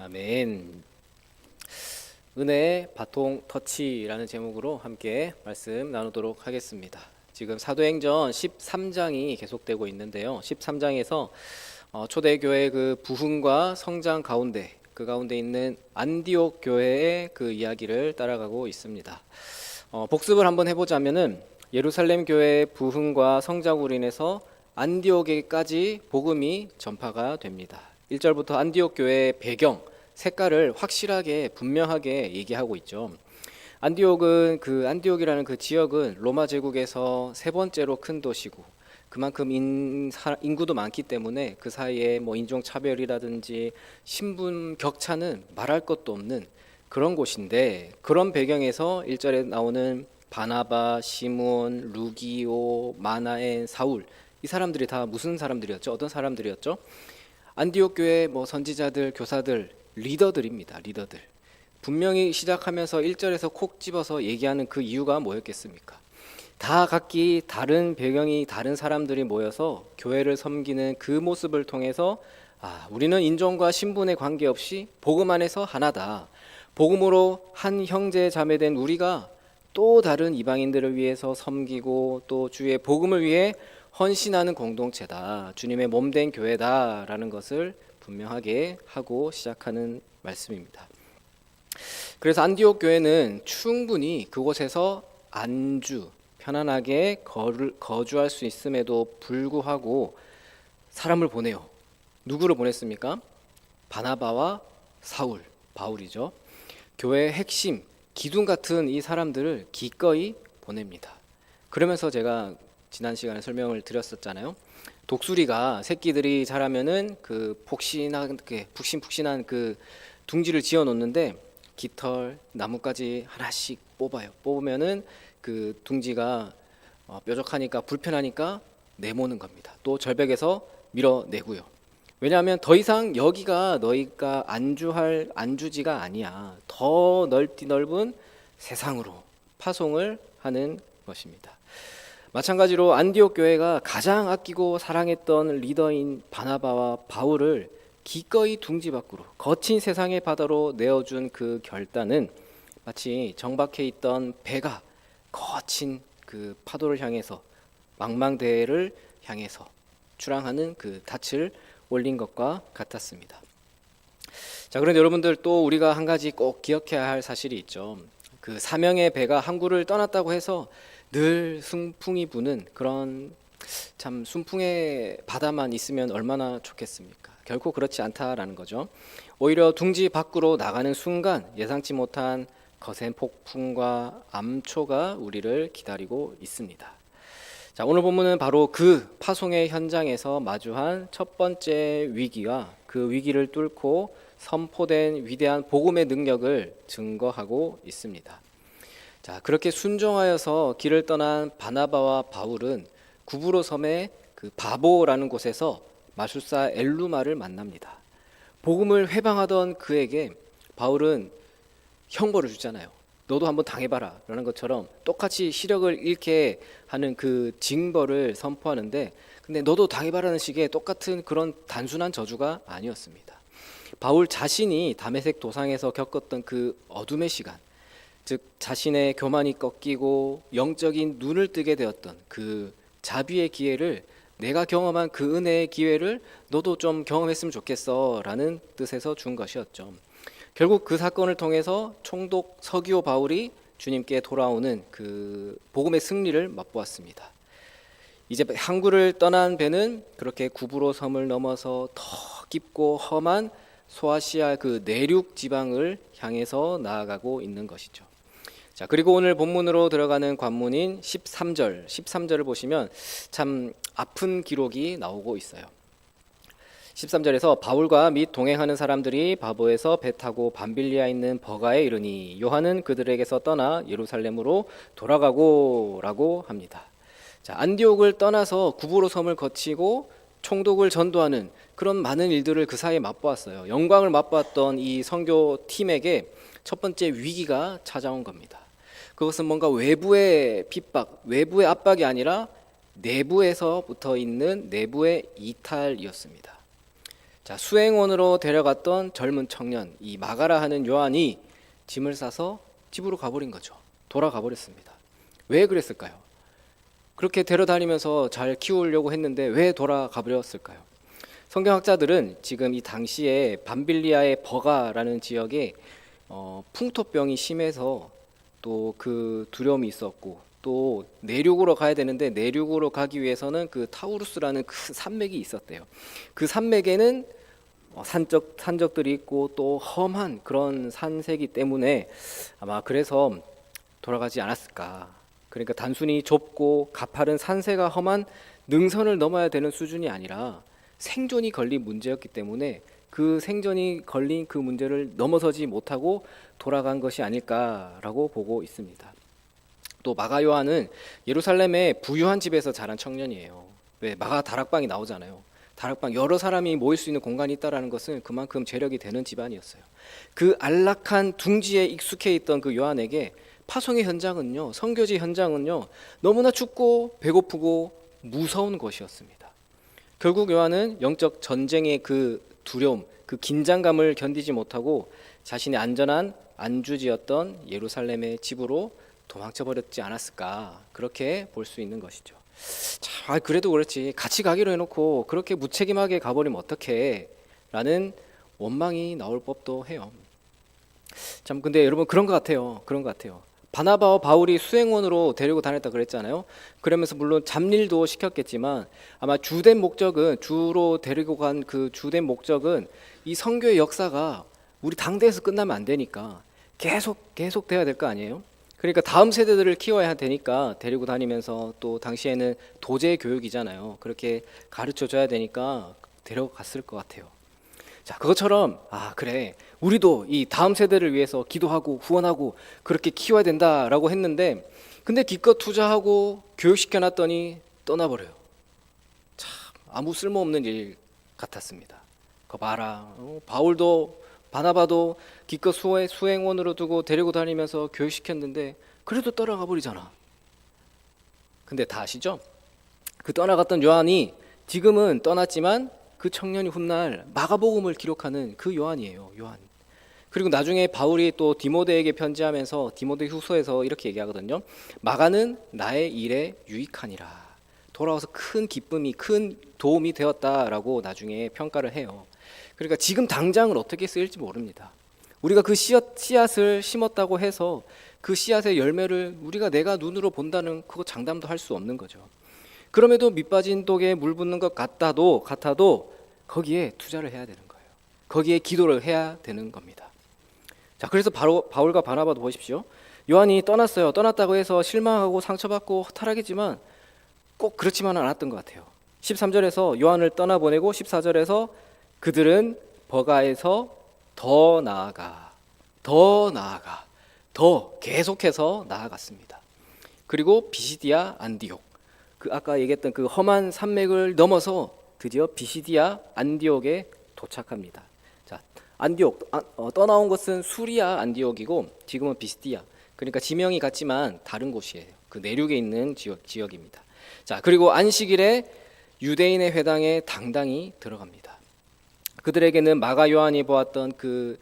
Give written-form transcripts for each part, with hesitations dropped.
아멘. 은혜의 바통 터치라는 제목으로 함께 말씀 나누도록 하겠습니다. 지금 사도행전 13장이 계속되고 있는데요. 13장에서 초대교회 그 부흥과 성장 가운데 그 가운데 있는 안디옥 교회의 그 이야기를 따라가고 있습니다. 복습을 한번 해보자면은 예루살렘 교회의 부흥과 성장으로 인해서 안디옥에까지 복음이 전파가 됩니다. 1절부터 안디옥 교회의 배경, 색깔을 확실하게 분명하게 얘기하고 있죠. 안디옥이라는 그 지역은 로마 제국에서 세 번째로 큰 도시고 그만큼 인구도 많기 때문에 그 사이에 인종 차별이라든지 신분 격차는 말할 것도 없는 그런 곳인데, 그런 배경에서 1절에 나오는 바나바, 시몬, 루기오, 마나엔, 사울, 이 사람들이 다 무슨 사람들이었죠? 어떤 사람들이었죠? 안디옥 교회 선지자들, 교사들, 리더들입니다. 리더들. 분명히 시작하면서 1절에서 콕 집어서 얘기하는 그 이유가 뭐였겠습니까? 다 각기 다른 배경이 다른 사람들이 모여서 교회를 섬기는 그 모습을 통해서 우리는 인종과 신분에 관계없이 복음 안에서 하나다. 복음으로 한 형제 자매된 우리가 또 다른 이방인들을 위해서 섬기고 또 주의 복음을 위해 헌신하는 공동체다. 주님의 몸된 교회다라는 것을 분명하게 하고 시작하는 말씀입니다. 그래서 안디옥 교회는 충분히 그곳에서 편안하게 거주할 수 있음에도 불구하고 사람을 보내요. 누구를 보냈습니까? 바나바와 사울, 바울이죠. 교회의 핵심, 기둥 같은 이 사람들을 기꺼이 보냅니다. 그러면서 제가 지난 시간에 설명을 드렸었잖아요. 독수리가 새끼들이 자라면은 그 푹신푹신한 그 둥지를 지어 놓는데 깃털, 나뭇가지 하나씩 뽑아요. 뽑으면은 그 둥지가 뾰족하니까 불편하니까 내모는 겁니다. 또 절벽에서 밀어내고요. 왜냐하면 더 이상 여기가 너희가 안주할 안주지가 아니야. 더 넓은 세상으로 파송을 하는 것입니다. 마찬가지로 안디옥 교회가 가장 아끼고 사랑했던 리더인 바나바와 바울을 기꺼이 둥지 밖으로 거친 세상의 바다로 내어준 그 결단은 마치 정박해 있던 배가 거친 그 파도를 향해서 망망대해를 향해서 출항하는 그 닻을 올린 것과 같았습니다. 자, 그런데 여러분들, 또 우리가 한 가지 꼭 기억해야 할 사실이 있죠. 그 사명의 배가 항구를 떠났다고 해서 늘 순풍이 부는 그런 참 순풍의 바다만 있으면 얼마나 좋겠습니까? 결코 그렇지 않다라는 거죠. 오히려 둥지 밖으로 나가는 순간 예상치 못한 거센 폭풍과 암초가 우리를 기다리고 있습니다. 자, 오늘 본문은 바로 그 파송의 현장에서 마주한 첫 번째 위기와 그 위기를 뚫고 선포된 위대한 복음의 능력을 증거하고 있습니다. 자, 그렇게 순종하여서 길을 떠난 바나바와 바울은 구브로 섬의 그 바보라는 곳에서 마술사 엘루마를 만납니다. 복음을 회방하던 그에게 바울은 형벌을 주잖아요. 너도 한번 당해봐라 라는 것처럼 똑같이 시력을 잃게 하는 그 징벌을 선포하는데, 근데 너도 당해봐라는 식의 똑같은 그런 단순한 저주가 아니었습니다. 바울 자신이 다메섹 도상에서 겪었던 그 어둠의 시간, 즉 자신의 교만이 꺾이고 영적인 눈을 뜨게 되었던 그 자비의 기회를, 내가 경험한 그 은혜의 기회를 너도 좀 경험했으면 좋겠어 라는 뜻에서 준 것이었죠. 결국 그 사건을 통해서 총독 서기오 바울이 주님께 돌아오는 그 복음의 승리를 맛보았습니다. 이제 항구를 떠난 배는 그렇게 구브로 섬을 넘어서 더 깊고 험한 소아시아 그 내륙 지방을 향해서 나아가고 있는 것이죠. 자, 그리고 오늘 본문으로 들어가는 관문인 13절을 보시면 참 아픈 기록이 나오고 있어요. 13절에서 바울과 및 동행하는 사람들이 바보에서 배 타고 밤빌리아에 있는 버가에 이르니 요한은 그들에게서 떠나 예루살렘으로 돌아가고 라고 합니다. 자, 안디옥을 떠나서 구브로 섬을 거치고 총독을 전도하는 그런 많은 일들을 그 사이에 맛보았어요. 영광을 맛보았던 이 선교 팀에게 첫 번째 위기가 찾아온 겁니다. 그것은 뭔가 외부의 핍박, 외부의 압박이 아니라 내부에서 붙어 있는 내부의 이탈이었습니다. 자, 수행원으로 데려갔던 젊은 청년 이 마가라 하는 요한이 짐을 싸서 집으로 가버린 거죠. 돌아가 버렸습니다. 왜 그랬을까요? 그렇게 데려다니면서 잘 키우려고 했는데 왜 돌아가 버렸을까요? 성경학자들은 지금 이 당시에 밤빌리아의 버가라는 지역에 풍토병이 심해서 또 그 두려움이 있었고, 또 내륙으로 가야 되는데 내륙으로 가기 위해서는 그 타우루스라는 큰 산맥이 있었대요. 그 산맥에는 산적들이 있고 또 험한 그런 산세기 때문에 아마 그래서 돌아가지 않았을까. 그러니까 단순히 좁고 가파른 산세가 험한 능선을 넘어야 되는 수준이 아니라 생존이 걸린 문제였기 때문에 그 생존이 걸린 그 문제를 넘어서지 못하고 돌아간 것이 아닐까라고 보고 있습니다. 또 마가 요한은 예루살렘의 부유한 집에서 자란 청년이에요. 왜? 마가 다락방이 나오잖아요. 다락방, 여러 사람이 모일 수 있는 공간이 있다라는 것은 그만큼 재력이 되는 집안이었어요. 그 안락한 둥지에 익숙해 있던 그 요한에게 파송의 현장은요, 선교지 현장은요, 너무나 춥고 배고프고 무서운 것이었습니다. 결국 요한은 영적 전쟁의 그 두려움, 그 긴장감을 견디지 못하고 자신의 안전한 안주지였던 예루살렘의 집으로 도망쳐 버렸지 않았을까, 그렇게 볼 수 있는 것이죠. 자, 그래도 그렇지 같이 가기로 해놓고 그렇게 무책임하게 가버리면 어떡해 라는 원망이 나올 법도 해요. 참, 근데 여러분 그런 것 같아요. 바나바와 바울이 수행원으로 데리고 다녔다 그랬잖아요. 그러면서 물론 잡일도 시켰겠지만 아마 주로 데리고 간 그 주된 목적은 이 선교의 역사가 우리 당대에서 끝나면 안 되니까 계속 돼야 될 거 아니에요. 그러니까 다음 세대들을 키워야 되니까 데리고 다니면서, 또 당시에는 도제 교육이잖아요. 그렇게 가르쳐 줘야 되니까 데려갔을 것 같아요. 자, 그것처럼 그래, 우리도 이 다음 세대를 위해서 기도하고 후원하고 그렇게 키워야 된다라고 했는데, 근데 기껏 투자하고 교육시켜 놨더니 떠나버려요. 참 아무 쓸모없는 일 같았습니다. 그거 봐라, 바나바도 기껏 수행원으로 두고 데리고 다니면서 교육시켰는데 그래도 떠나가 버리잖아. 근데 다 아시죠? 그 떠나갔던 요한이 지금은 떠났지만 그 청년이 훗날 마가복음을 기록하는 그 요한이에요. 요한. 그리고 나중에 바울이 또 디모데에게 편지하면서 디모데 후서에서 이렇게 얘기하거든요. 마가는 나의 일에 유익하니라. 돌아와서 큰 기쁨이, 큰 도움이 되었다라고 나중에 평가를 해요. 그러니까 지금 당장은 어떻게 쓰일지 모릅니다. 우리가 그 씨앗을 심었다고 해서 그 씨앗의 열매를 내가 눈으로 본다는 그거 장담도 할 수 없는 거죠. 그럼에도 밑빠진 독에 물 붓는 것 같아도 거기에 투자를 해야 되는 거예요. 거기에 기도를 해야 되는 겁니다. 자, 그래서 바로 바울과 바나바도 보십시오. 요한이 떠났어요. 떠났다고 해서 실망하고 상처받고 허탈하겠지만 꼭 그렇지만은 않았던 것 같아요. 13절에서 요한을 떠나보내고 14절에서 그들은 버가에서 더 계속해서 나아갔습니다. 그리고 비시디아 안디옥, 그 아까 얘기했던 그 험한 산맥을 넘어서 드디어 비시디아 안디옥에 도착합니다. 자, 안디옥, 떠나온 것은 수리아 안디옥이고 지금은 비시디아, 그러니까 지명이 같지만 다른 곳이에요. 그 내륙에 있는 지역입니다. 자, 그리고 안식일에 유대인의 회당에 당당히 들어갑니다. 그들에게는 마가 요한이 보았던 그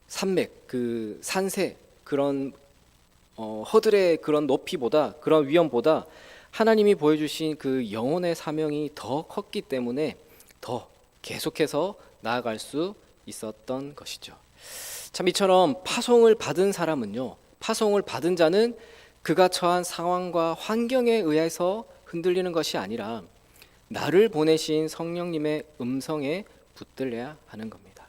산맥, 그 산세, 그런 허들의 그런 높이보다, 그런 위험보다 하나님이 보여주신 그 영혼의 사명이 더 컸기 때문에 더 계속해서 나아갈 수 있었던 것이죠. 참, 이처럼 파송을 받은 자는 그가 처한 상황과 환경에 의해서 흔들리는 것이 아니라 나를 보내신 성령님의 음성에 붙들려야 하는 겁니다.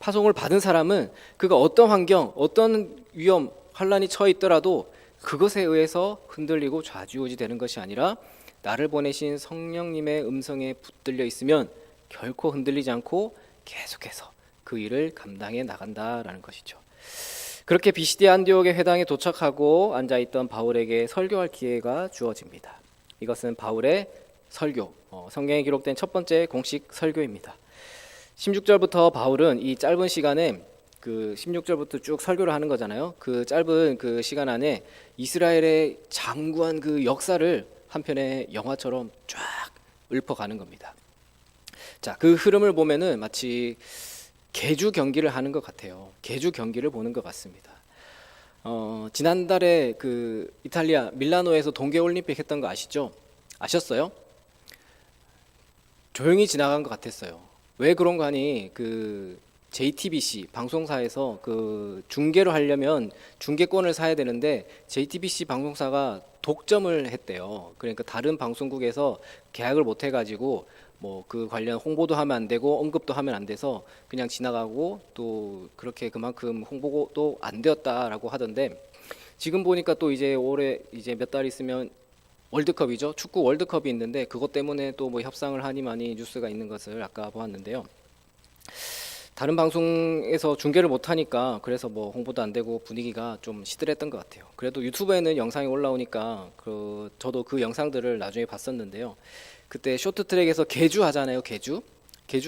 파송을 받은 사람은 그가 어떤 환경, 어떤 위험, 환란이 처해 있더라도 그것에 의해서 흔들리고 좌지우지 되는 것이 아니라 나를 보내신 성령님의 음성에 붙들려 있으면 결코 흔들리지 않고 계속해서 그 일을 감당해 나간다라는 것이죠. 그렇게 비시디아 안디옥의 회당에 도착하고 앉아있던 바울에게 설교할 기회가 주어집니다. 이것은 바울의 설교, 성경에 기록된 첫 번째 공식 설교입니다. 16절부터 바울은 이 짧은 시간에 그 16절부터 쭉 설교를 하는 거잖아요. 그 짧은 그 시간 안에 이스라엘의 장구한 그 역사를 한 편의 영화처럼 쫙 읊어가는 겁니다. 자, 그 흐름을 보면은 마치 개주 경기를 하는 것 같아요. 개주 경기를 보는 것 같습니다. 지난달에 그 이탈리아 밀라노에서 동계올림픽 했던 거 아시죠? 아셨어요? 조용히 지나간 것 같았어요. 왜 그런가 하니 그 JTBC 방송사에서 그 중계를 하려면 중계권을 사야 되는데 JTBC 방송사가 독점을 했대요. 그러니까 다른 방송국에서 계약을 못 해가지고 뭐 그 관련 홍보도 하면 안 되고 언급도 하면 안 돼서 그냥 지나가고 또 그렇게 그만큼 홍보도 안 되었다라고 하던데 지금 보니까 또 이제 올해 이제 몇 달 있으면 월드컵이죠. 축구 월드컵이 있는데 그것 때문에 또 뭐 협상을 하니 많이 뉴스가 있는 것을 아까 보았는데요. 다른 방송에서 중계를 못 하니까 그래서 뭐 홍보도 안 되고 분위기가 좀 시들했던 것 같아요. 그래도 유튜브에는 영상이 올라오니까 저도 그 영상들을 나중에 봤었는데요. 그때 쇼트트랙에서 계주 하잖아요. 계주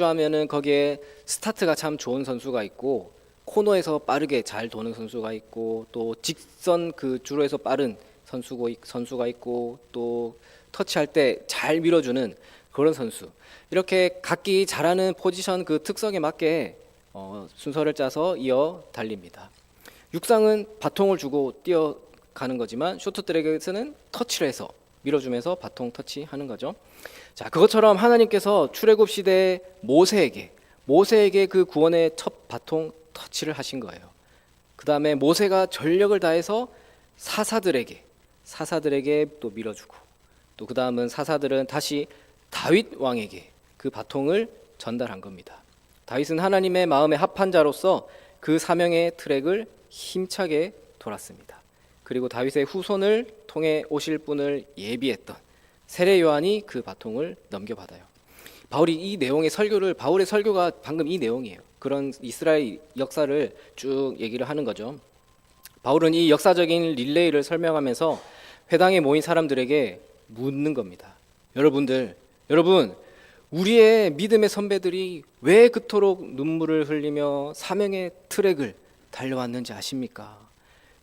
하면은 거기에 스타트가 참 좋은 선수가 있고 코너에서 빠르게 잘 도는 선수가 있고 또 직선 그 주로에서 빠른 선수가 있고 또 터치할 때 잘 밀어주는 그런 선수. 이렇게 각기 잘하는 포지션 그 특성에 맞게 순서를 짜서 이어 달립니다. 육상은 바통을 주고 뛰어가는 거지만 쇼트트랙에서는 터치를 해서 밀어주면서 바통 터치하는 거죠. 자, 그것처럼 하나님께서 출애굽 시대 모세에게 그 구원의 첫 바통 터치를 하신 거예요. 그 다음에 모세가 전력을 다해서 사사들에게 또 밀어주고 또 그 다음은 사사들은 다시 다윗 왕에게 그 바통을 전달한 겁니다. 다윗은 하나님의 마음에 합한 자로서 그 사명의 트랙을 힘차게 돌았습니다. 그리고 다윗의 후손을 통해 오실 분을 예비했던 세례 요한이 그 바통을 넘겨받아요. 바울의 설교가 방금 이 내용이에요. 그런 이스라엘 역사를 쭉 얘기를 하는 거죠. 바울은 이 역사적인 릴레이를 설명하면서 회당에 모인 사람들에게 묻는 겁니다. 여러분, 우리의 믿음의 선배들이 왜 그토록 눈물을 흘리며 사명의 트랙을 달려왔는지 아십니까?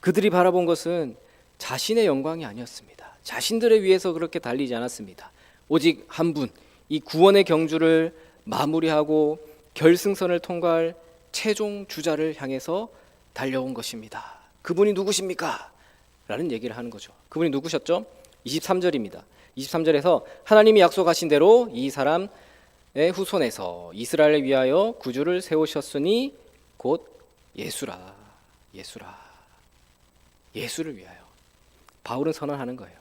그들이 바라본 것은 자신의 영광이 아니었습니다. 자신들을 위해서 그렇게 달리지 않았습니다. 오직 한 분, 이 구원의 경주를 마무리하고 결승선을 통과할 최종 주자를 향해서 달려온 것입니다. 그분이 누구십니까? 라는 얘기를 하는 거죠. 그분이 누구셨죠? 23절입니다. 23절에서 하나님이 약속하신 대로 이 사람의 후손에서 이스라엘을 위하여 구주를 세우셨으니 곧 예수를 위하여. 바울은 선언하는 거예요.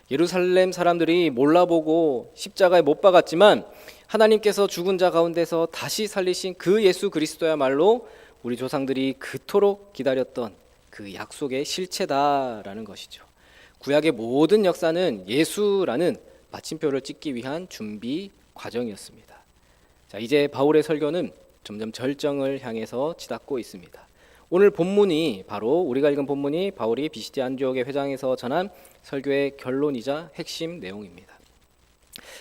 예루살렘 사람들이 몰라보고 십자가에 못 박았지만 하나님께서 죽은 자 가운데서 다시 살리신 그 예수 그리스도야말로 우리 조상들이 그토록 기다렸던 그 약속의 실체다라는 것이죠. 구약의 모든 역사는 예수라는 마침표를 찍기 위한 준비 과정이었습니다. 자, 이제 바울의 설교는 점점 절정을 향해서 치닫고 있습니다. 오늘 우리가 읽은 본문이 바울이 비시디 안디옥의 회당에서 전한 설교의 결론이자 핵심 내용입니다.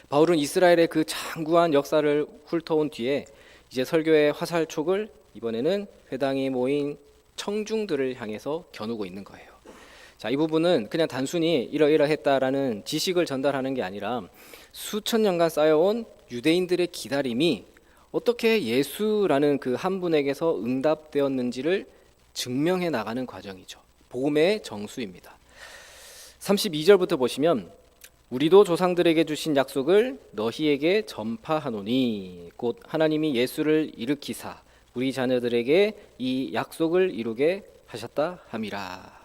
바울은 이스라엘의 그 장구한 역사를 훑어온 뒤에 이제 설교의 화살촉을 이번에는 회당에 모인 청중들을 향해서 겨누고 있는 거예요. 자, 이 부분은 그냥 단순히 이러이러했다라는 지식을 전달하는 게 아니라 수천 년간 쌓여온 유대인들의 기다림이 어떻게 예수라는 그 한 분에게서 응답되었는지를 증명해 나가는 과정이죠. 복음의 정수입니다. 32절부터 보시면 우리도 조상들에게 주신 약속을 너희에게 전파하노니 곧 하나님이 예수를 일으키사 우리 자녀들에게 이 약속을 이루게 하셨다 함이라.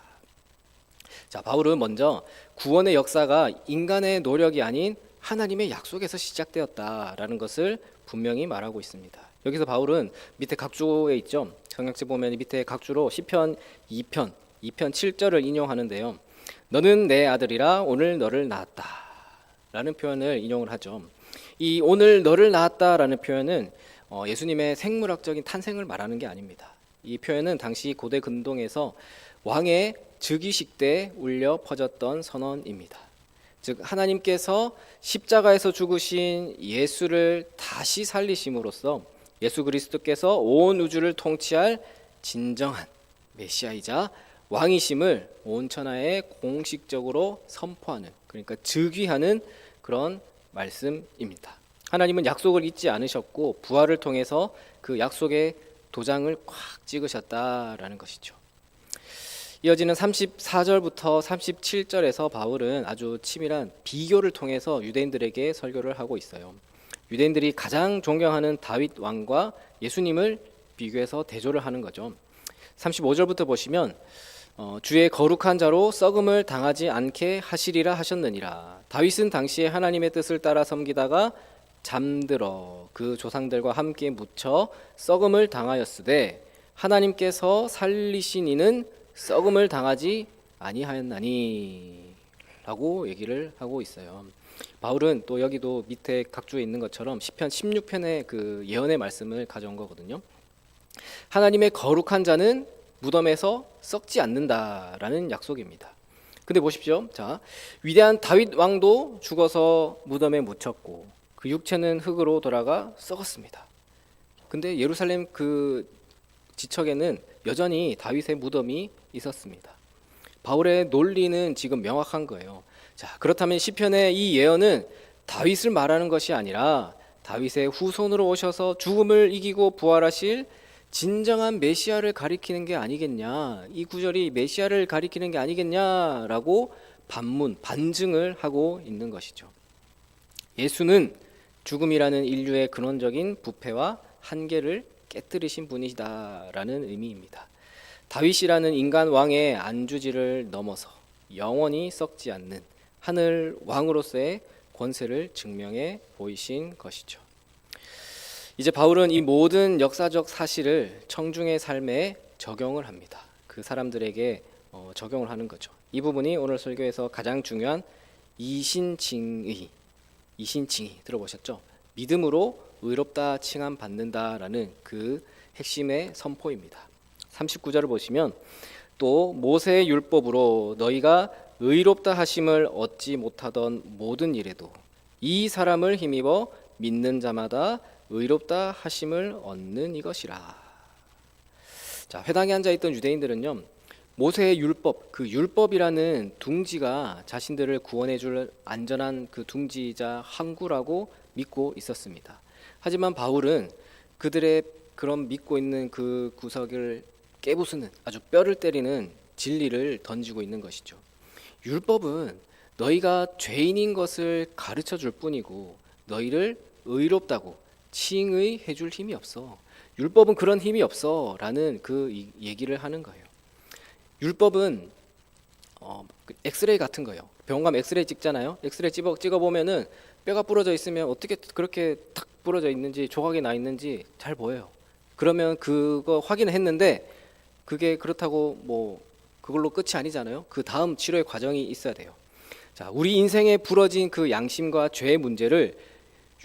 자, 바울은 먼저 구원의 역사가 인간의 노력이 아닌 하나님의 약속에서 시작되었다라는 것을 분명히 말하고 있습니다. 여기서 바울은 밑에 각주에 있죠. 성경책 보면 밑에 각주로 시편 2편 7절을 인용하는데요. 너는 내 아들이라 오늘 너를 낳았다 라는 표현을 인용을 하죠. 이 오늘 너를 낳았다라는 표현은 예수님의 생물학적인 탄생을 말하는 게 아닙니다. 이 표현은 당시 고대 근동에서 왕의 즉위식 때 울려 퍼졌던 선언입니다. 즉 하나님께서 십자가에서 죽으신 예수를 다시 살리심으로써 예수 그리스도께서 온 우주를 통치할 진정한 메시아이자 왕이심을 온 천하에 공식적으로 선포하는, 그러니까 즉위하는 그런 말씀입니다. 하나님은 약속을 잊지 않으셨고 부활을 통해서 그 약속의 도장을 꽉 찍으셨다라는 것이죠. 이어지는 34절부터 37절에서 바울은 아주 치밀한 비교를 통해서 유대인들에게 설교를 하고 있어요. 유대인들이 가장 존경하는 다윗 왕과 예수님을 비교해서 대조를 하는 거죠. 35절부터 보시면 주의 거룩한 자로 썩음을 당하지 않게 하시리라 하셨느니라. 다윗은 당시에 하나님의 뜻을 따라 섬기다가 잠들어 그 조상들과 함께 묻혀 썩음을 당하였으되 하나님께서 살리신 이는 썩음을 당하지 아니하였나니 라고 얘기를 하고 있어요. 바울은 또 여기도 밑에 각주에 있는 것처럼 시편 16편의 그 예언의 말씀을 가져온 거거든요. 하나님의 거룩한 자는 무덤에서 썩지 않는다라는 약속입니다. 근데 보십시오. 자, 위대한 다윗 왕도 죽어서 무덤에 묻혔고 그 육체는 흙으로 돌아가 썩었습니다. 근데 예루살렘 그 지척에는 여전히 다윗의 무덤이 있었습니다. 바울의 논리는 지금 명확한 거예요. 자, 그렇다면 시편의 이 예언은 다윗을 말하는 것이 아니라 다윗의 후손으로 오셔서 죽음을 이기고 부활하실 진정한 메시아를 가리키는 게 아니겠냐, 이 구절이 메시아를 가리키는 게 아니겠냐라고 반증을 하고 있는 것이죠. 예수는 죽음이라는 인류의 근원적인 부패와 한계를 깨뜨리신 분이다라는 의미입니다. 다윗이라는 인간 왕의 안주지를 넘어서 영원히 썩지 않는 하늘 왕으로서의 권세를 증명해 보이신 것이죠. 이제 바울은 이 모든 역사적 사실을 청중의 삶에 적용을 합니다. 그 사람들에게 적용을 하는 거죠. 이 부분이 오늘 설교에서 가장 중요한 이신칭의 들어보셨죠? 믿음으로 의롭다 칭함 받는다라는 그 핵심의 선포입니다. 39절을 보시면 또 모세의 율법으로 너희가 의롭다 하심을 얻지 못하던 모든 일에도 이 사람을 힘입어 믿는 자마다 의롭다 하심을 얻는 이것이라. 자, 회당에 앉아 있던 유대인들은요, 모세의 율법, 그 율법이라는 둥지가 자신들을 구원해 줄 안전한 그 둥지이자 항구라고 믿고 있었습니다. 하지만 바울은 그들의 그런 믿고 있는 그 구석을 깨부수는, 아주 뼈를 때리는 진리를 던지고 있는 것이죠. 율법은 너희가 죄인인 것을 가르쳐 줄 뿐이고 너희를 의롭다고 칭의해 줄 힘이 없어. 율법은 그런 힘이 없어 라는 그 얘기를 하는 거예요. 율법은 엑스레이 같은 거예요. 병원 가면 엑스레이 찍잖아요. 엑스레이 찍어보면은 뼈가 부러져 있으면 어떻게 그렇게 탁 부러져 있는지, 조각이 나 있는지 잘 보여요. 그러면 그거 확인을 했는데 그게 그렇다고 뭐 그걸로 끝이 아니잖아요. 그 다음 치료의 과정이 있어야 돼요. 자, 우리 인생에 부러진 그 양심과 죄의 문제를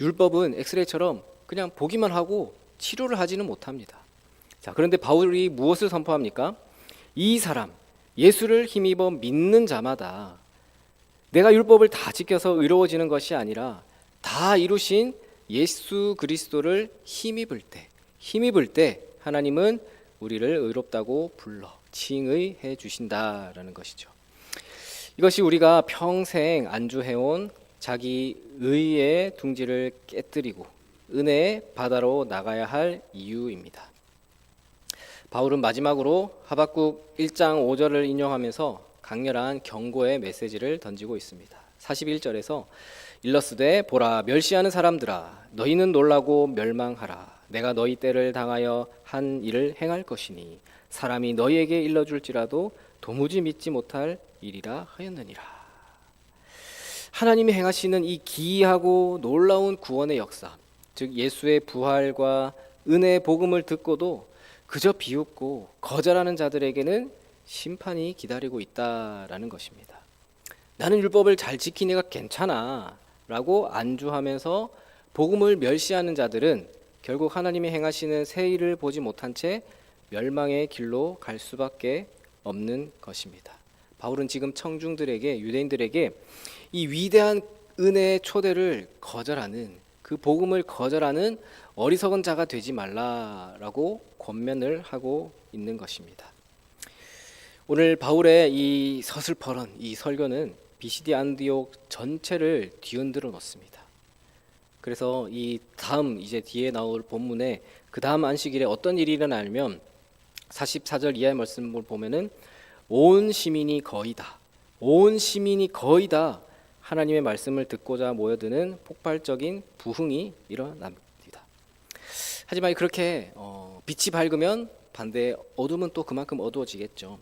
율법은 엑스레이처럼 그냥 보기만 하고 치료를 하지는 못합니다. 자, 그런데 바울이 무엇을 선포합니까? 이 사람, 예수를 힘입어 믿는 자마다 내가 율법을 다 지켜서 의로워지는 것이 아니라 다 이루신 예수 그리스도를 힘입을 때 하나님은 우리를 의롭다고 불러 칭의해 주신다라는 것이죠. 이것이 우리가 평생 안주해온 자기 의의 둥지를 깨뜨리고 은혜의 바다로 나가야 할 이유입니다. 바울은 마지막으로 하박국 1장 5절을 인용하면서 강렬한 경고의 메시지를 던지고 있습니다. 41절에서 일러스되 보라 멸시하는 사람들아 너희는 놀라고 멸망하라. 내가 너희 때를 당하여 한 일을 행할 것이니 사람이 너희에게 일러줄지라도 도무지 믿지 못할 일이라 하였느니라. 하나님이 행하시는 이 기이하고 놀라운 구원의 역사, 즉 예수의 부활과 은혜의 복음을 듣고도 그저 비웃고 거절하는 자들에게는 심판이 기다리고 있다라는 것입니다. 나는 율법을 잘 지키니까 괜찮아 라고 안주하면서 복음을 멸시하는 자들은 결국 하나님이 행하시는 새 일을 보지 못한 채 멸망의 길로 갈 수밖에 없는 것입니다. 바울은 지금 청중들에게, 유대인들에게 이 위대한 은혜의 초대를 거절하는, 그 복음을 거절하는 어리석은 자가 되지 말라라고 권면을 하고 있는 것입니다. 오늘 바울의 이 서슬퍼런 이 설교는 비시디 안디옥 전체를 뒤흔들어 놓습니다. 그래서 이 다음 이제 뒤에 나올 본문에 그 다음 안식일에 어떤 일이 일어나냐면 44절 이하의 말씀을 보면은 온 시민이 거의 다 하나님의 말씀을 듣고자 모여드는 폭발적인 부흥이 일어납니다. 하지만 그렇게 빛이 밝으면 반대에 어둠은 또 그만큼 어두워지겠죠.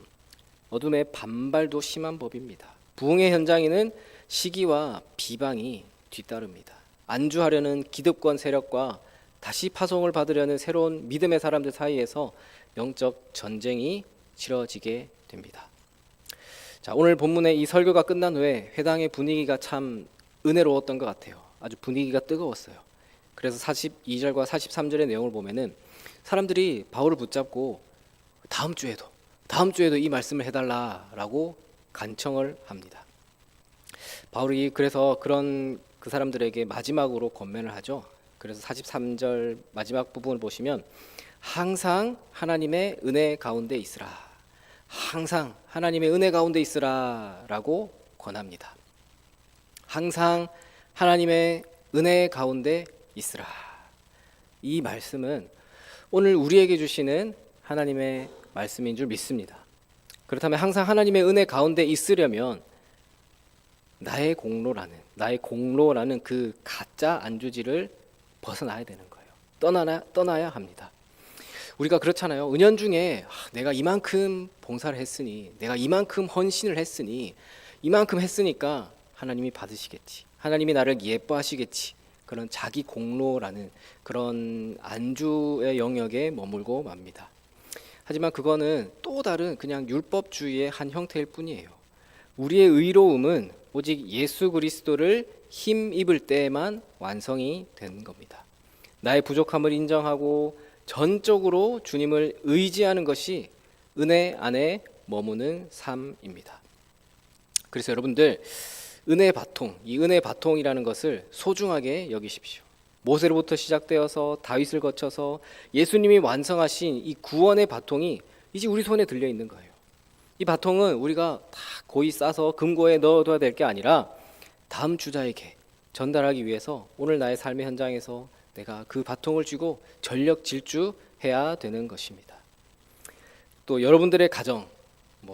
어둠의 반발도 심한 법입니다. 부흥의 현장에는 시기와 비방이 뒤따릅니다. 안주하려는 기득권 세력과 다시 파송을 받으려는 새로운 믿음의 사람들 사이에서 영적 전쟁이 치러지게 됩니다. 자, 오늘 본문의 이 설교가 끝난 후에 회당의 분위기가 참 은혜로웠던 것 같아요. 아주 분위기가 뜨거웠어요. 그래서 42절과 43절의 내용을 보면은 사람들이 바울을 붙잡고 다음 주에도 이 말씀을 해달라라고 간청을 합니다. 바울이 그래서 그런 그 사람들에게 마지막으로 권면을 하죠. 그래서 43절 마지막 부분을 보시면 항상 하나님의 은혜 가운데 있으라. 항상 하나님의 은혜 가운데 있으라라고 권합니다. 항상 하나님의 은혜 가운데 있으라. 이 말씀은 오늘 우리에게 주시는 하나님의 말씀인 줄 믿습니다. 그렇다면 항상 하나님의 은혜 가운데 있으려면 나의 공로라는 그 가짜 안주지를 벗어나야 되는 거예요. 떠나야 합니다. 우리가 그렇잖아요. 은연중에 내가 이만큼 봉사를 했으니, 내가 이만큼 헌신을 했으니, 이만큼 했으니까 하나님이 받으시겠지, 하나님이 나를 예뻐하시겠지, 그런 자기 공로라는 그런 안주의 영역에 머물고 맙니다. 하지만 그거는 또 다른 그냥 율법주의의 한 형태일 뿐이에요. 우리의 의로움은 오직 예수 그리스도를 힘입을 때에만 완성이 되는 겁니다. 나의 부족함을 인정하고 전적으로 주님을 의지하는 것이 은혜 안에 머무는 삶입니다. 그래서 여러분들 이 은혜의 바통이라는 것을 소중하게 여기십시오. 모세로부터 시작되어서 다윗을 거쳐서 예수님이 완성하신 이 구원의 바통이 이제 우리 손에 들려 있는 거예요. 이 바통은 우리가 다 고이 싸서 금고에 넣어둬야 될 게 아니라 다음 주자에게 전달하기 위해서 오늘 나의 삶의 현장에서 내가 그 바통을 쥐고 전력 질주해야 되는 것입니다. 또 여러분들의 가정,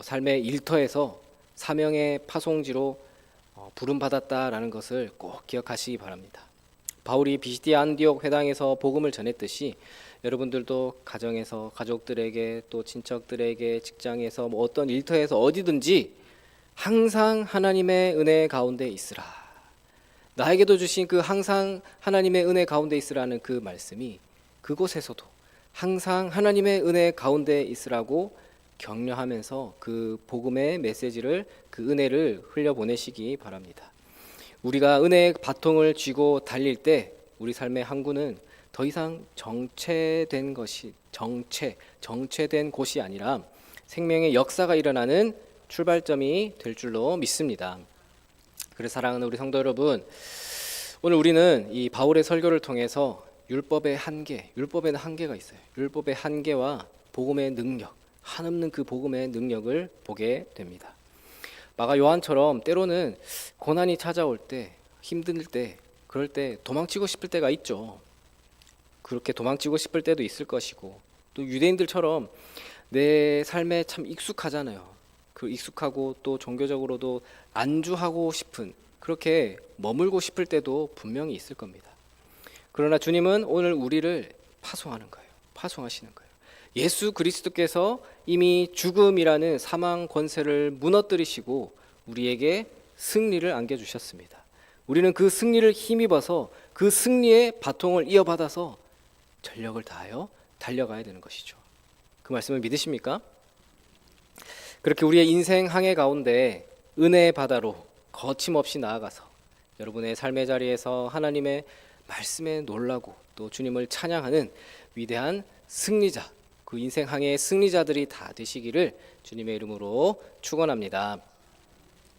삶의 일터에서 사명의 파송지로 부름받았다라는 것을 꼭 기억하시기 바랍니다. 바울이 비시디아 안디옥 회당에서 복음을 전했듯이 여러분들도 가정에서 가족들에게 또 친척들에게 직장에서 어떤 일터에서 어디든지 항상 하나님의 은혜 가운데 있으라. 나에게도 주신 그 항상 하나님의 은혜 가운데 있으라는 그 말씀이 그곳에서도 항상 하나님의 은혜 가운데 있으라고 격려하면서 그 복음의 메시지를, 그 은혜를 흘려보내시기 바랍니다. 우리가 은혜의 바통을 쥐고 달릴 때 우리 삶의 항구는 더 이상 정체된 곳이 아니라 생명의 역사가 일어나는 출발점이 될 줄로 믿습니다. 그래서 사랑하는 우리 성도 여러분, 오늘 우리는 이 바울의 설교를 통해서 율법에는 한계가 있어요. 율법의 한계와 복음의 능력, 한없는 그 복음의 능력을 보게 됩니다. 마가 요한처럼 때로는 고난이 찾아올 때, 힘들 때, 그럴 때 도망치고 싶을 때가 있죠. 그렇게 도망치고 싶을 때도 있을 것이고, 또 유대인들처럼 내 삶에 참 익숙하잖아요. 그 익숙하고 또 종교적으로도 안주하고 싶은, 그렇게 머물고 싶을 때도 분명히 있을 겁니다. 그러나 주님은 오늘 우리를 파송하시는 거예요. 예수 그리스도께서 이미 죽음이라는 사망 권세를 무너뜨리시고 우리에게 승리를 안겨주셨습니다. 우리는 그 승리를 힘입어서 그 승리의 바통을 이어받아서 전력을 다하여 달려가야 되는 것이죠. 그 말씀을 믿으십니까? 그렇게 우리의 인생 항해 가운데 은혜의 바다로 거침없이 나아가서 여러분의 삶의 자리에서 하나님의 말씀에 놀라고 또 주님을 찬양하는 위대한 승리자, 그 인생 항해의 승리자들이 다 되시기를 주님의 이름으로 축원합니다.